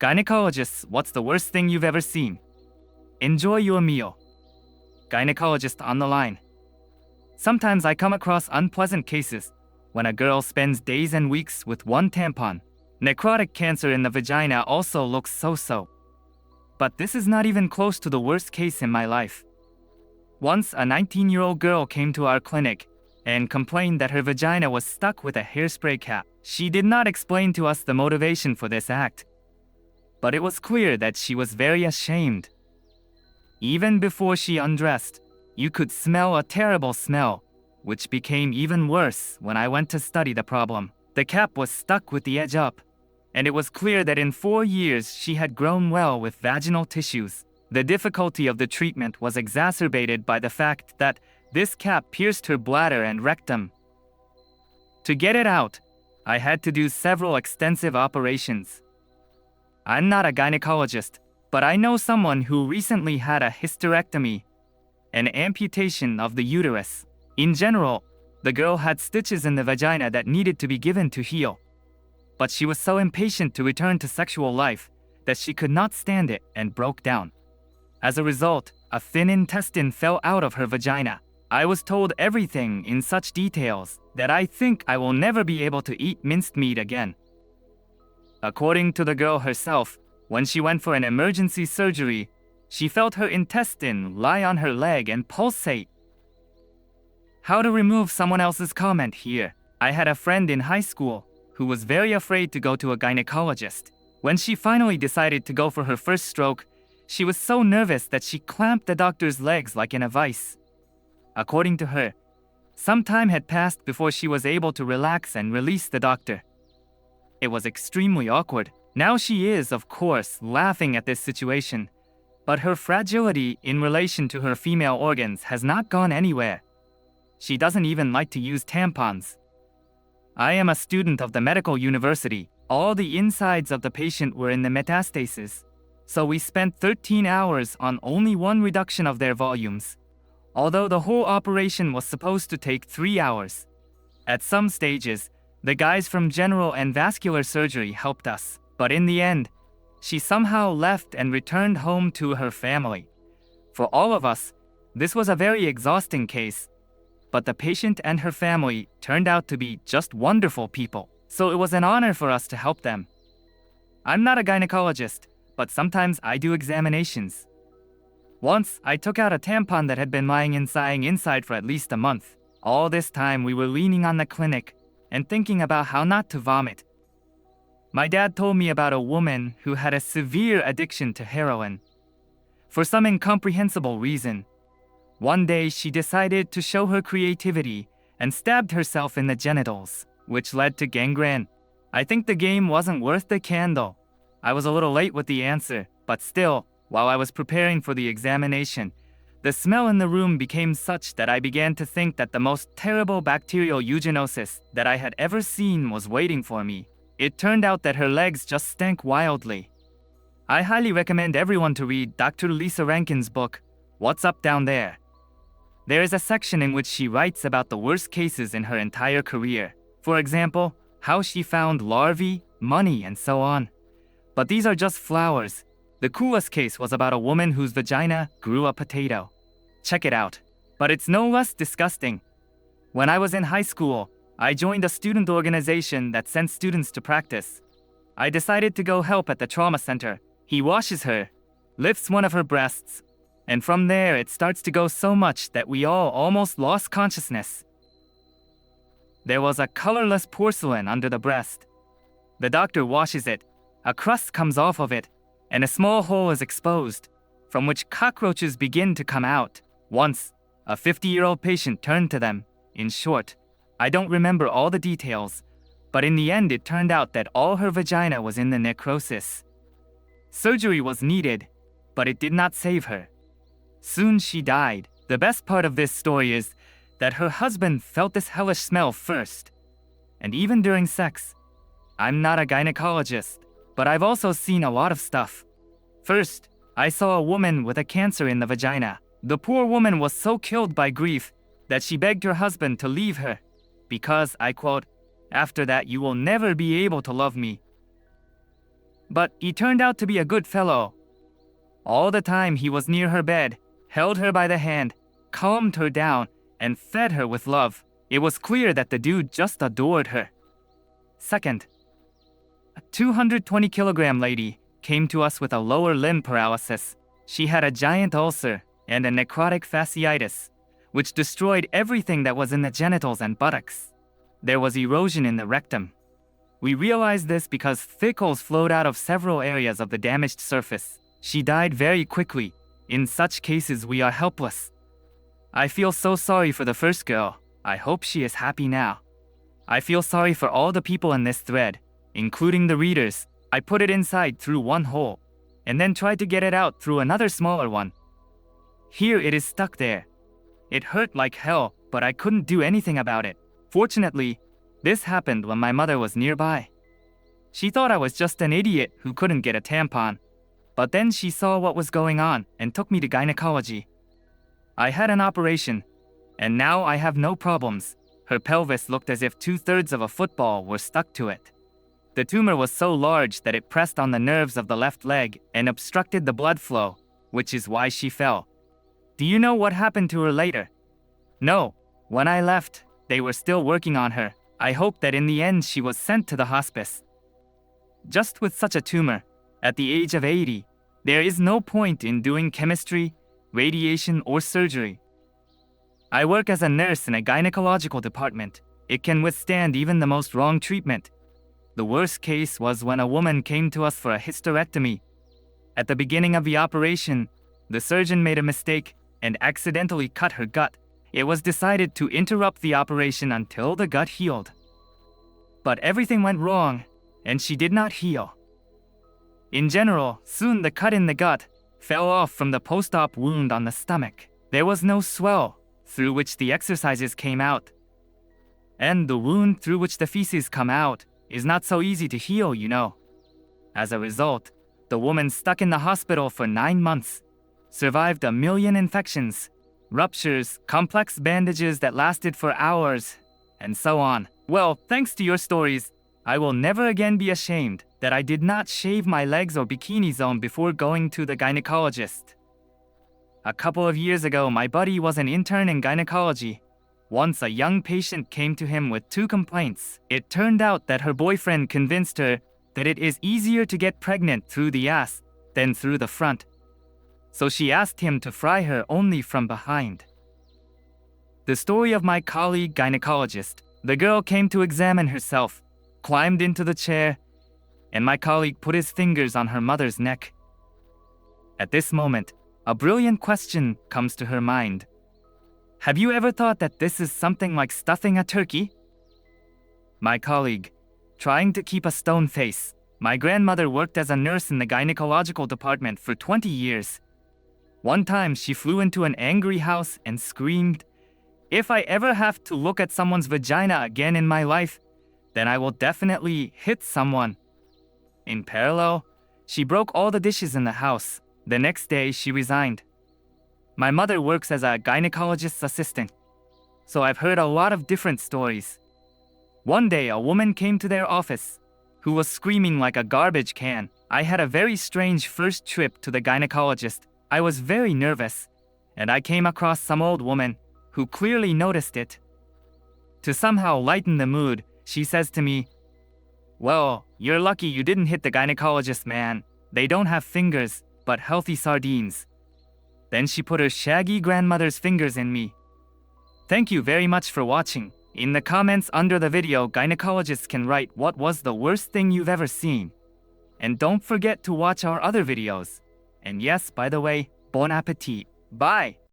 Gynecologists, what's the worst thing you've ever seen? Enjoy your meal. Gynecologist on the line. Sometimes I come across unpleasant cases when a girl spends days and weeks with one tampon. Necrotic cancer in the vagina also looks so-so. But this is not even close to the worst case in my life. Once, a 19-year-old girl came to our clinic and complained that her vagina was stuck with a hairspray cap. She did not explain to us the motivation for this act, but it was clear that she was very ashamed. Even before she undressed, you could smell a terrible smell, which became even worse when I went to study the problem. The cap was stuck with the edge up, and it was clear that in 4 years she had grown well with vaginal tissues. The difficulty of the treatment was exacerbated by the fact that this cap pierced her bladder and rectum. To get it out, I had to do several extensive operations. I'm not a gynecologist, but I know someone who recently had a hysterectomy, an amputation of the uterus. In general, the girl had stitches in the vagina that needed to be given to heal. But she was so impatient to return to sexual life that she could not stand it and broke down. As a result, a thin intestine fell out of her vagina. I was told everything in such details that I think I will never be able to eat minced meat again. According to the girl herself, when she went for an emergency surgery, she felt her intestine lie on her leg and pulsate. How to remove someone else's comment here? I had a friend in high school who was very afraid to go to a gynecologist. When she finally decided to go for her first stroke, she was so nervous that she clamped the doctor's legs like in a vice. According to her, some time had passed before she was able to relax and release the doctor. It was extremely awkward. Now she is, of course, laughing at this situation, but her fragility in relation to her female organs has not gone anywhere. She doesn't even like to use tampons. I am a student of the medical university. All the insides of the patient were in the metastasis, so we spent 13 hours on only one reduction of their volumes, although the whole operation was supposed to take 3 hours. At some stages, the guys from general and vascular surgery helped us, but in the end, she somehow left and returned home to her family. For all of us, this was a very exhausting case, but the patient and her family turned out to be just wonderful people, so it was an honor for us to help them. I'm not a gynecologist, but sometimes I do examinations. Once, I took out a tampon that had been lying inside for at least a month. All this time, we were leaning on the clinic and thinking about how not to vomit. My dad told me about a woman who had a severe addiction to heroin. For some incomprehensible reason, one day she decided to show her creativity and stabbed herself in the genitals, which led to gangrene. I think the game wasn't worth the candle. I was a little late with the answer, but still, while I was preparing for the examination, the smell in the room became such that I began to think that the most terrible bacterial eugenosis that I had ever seen was waiting for me. It turned out that her legs just stank wildly. I highly recommend everyone to read Dr. Lisa Rankin's book, What's Up Down There. There is a section in which she writes about the worst cases in her entire career. For example, how she found larvae, money, and so on. But these are just flowers. The coolest case was about a woman whose vagina grew a potato. Check it out. But it's no less disgusting. When I was in high school, I joined a student organization that sent students to practice. I decided to go help at the trauma center. He washes her, lifts one of her breasts, and from there it starts to go so much that we all almost lost consciousness. There was a colorless porcelain under the breast. The doctor washes it, a crust comes off of it, and a small hole is exposed, from which cockroaches begin to come out. Once, a 50-year-old patient turned to them. In short, I don't remember all the details, but in the end it turned out that all her vagina was in the necrosis. Surgery was needed, but it did not save her. Soon she died. The best part of this story is that her husband felt this hellish smell first, and even during sex. I'm not a gynecologist, but I've also seen a lot of stuff. First, I saw a woman with a cancer in the vagina. The poor woman was so killed by grief that she begged her husband to leave her, because, I quote, "After that you will never be able to love me." But he turned out to be a good fellow. All the time he was near her bed, held her by the hand, calmed her down, and fed her with love. It was clear that the dude just adored her. Second, a 220-kilogram lady came to us with a lower limb paralysis. She had a giant ulcer and a necrotic fasciitis, which destroyed everything that was in the genitals and buttocks. There was erosion in the rectum. We realized this because thickles flowed out of several areas of the damaged surface. She died very quickly. In such cases, we are helpless. I feel so sorry for the first girl. I hope she is happy now. I feel sorry for all the people in this thread, including the readers. I put it inside through one hole, and then tried to get it out through another smaller one. Here it is stuck there. It hurt like hell, but I couldn't do anything about it. Fortunately, this happened when my mother was nearby. She thought I was just an idiot who couldn't get a tampon. But then she saw what was going on and took me to gynecology. I had an operation, and now I have no problems. Her pelvis looked as if 2/3 of a football were stuck to it. The tumor was so large that it pressed on the nerves of the left leg and obstructed the blood flow, which is why she fell. Do you know what happened to her later? No. When I left, they were still working on her. I hope that in the end she was sent to the hospice. Just with such a tumor, at the age of 80, there is no point in doing chemistry, radiation, or surgery. I work as a nurse in a gynecological department. It can withstand even the most wrong treatment. The worst case was when a woman came to us for a hysterectomy. At the beginning of the operation, the surgeon made a mistake and accidentally cut her gut. It was decided to interrupt the operation until the gut healed. But everything went wrong, and she did not heal. In general, soon the cut in the gut fell off from the post-op wound on the stomach. There was no swell through which the exercises came out. And the wound through which the feces come out is not so easy to heal, you know. As a result, the woman stuck in the hospital for 9 months, survived 1 million infections, ruptures, complex bandages that lasted for hours, and so on. Well, thanks to your stories, I will never again be ashamed that I did not shave my legs or bikini zone before going to the gynecologist. A couple of years ago, my buddy was an intern in gynecology. Once a young patient came to him with 2 complaints. It turned out that her boyfriend convinced her that it is easier to get pregnant through the ass than through the front. So she asked him to fry her only from behind. The story of my colleague gynecologist. The girl came to examine herself, climbed into the chair, and my colleague put his fingers on her mother's neck. At this moment, a brilliant question comes to her mind. Have you ever thought that this is something like stuffing a turkey? My colleague, trying to keep a stone face. My grandmother worked as a nurse in the gynecological department for 20 years. One time she flew into an angry house and screamed, "If I ever have to look at someone's vagina again in my life, then I will definitely hit someone." In parallel, she broke all the dishes in the house. The next day, she resigned. My mother works as a gynecologist's assistant, so I've heard a lot of different stories. One day, a woman came to their office who was screaming like a garbage can. I had a very strange first trip to the gynecologist. I was very nervous, and I came across some old woman who clearly noticed it. To somehow lighten the mood, she says to me, "Well, you're lucky you didn't hit the gynecologist, man. They don't have fingers, but healthy sardines." Then she put her shaggy grandmother's fingers in me. Thank you very much for watching. In the comments under the video, gynecologists can write what was the worst thing you've ever seen. And don't forget to watch our other videos. And yes, by the way, bon appetit. Bye!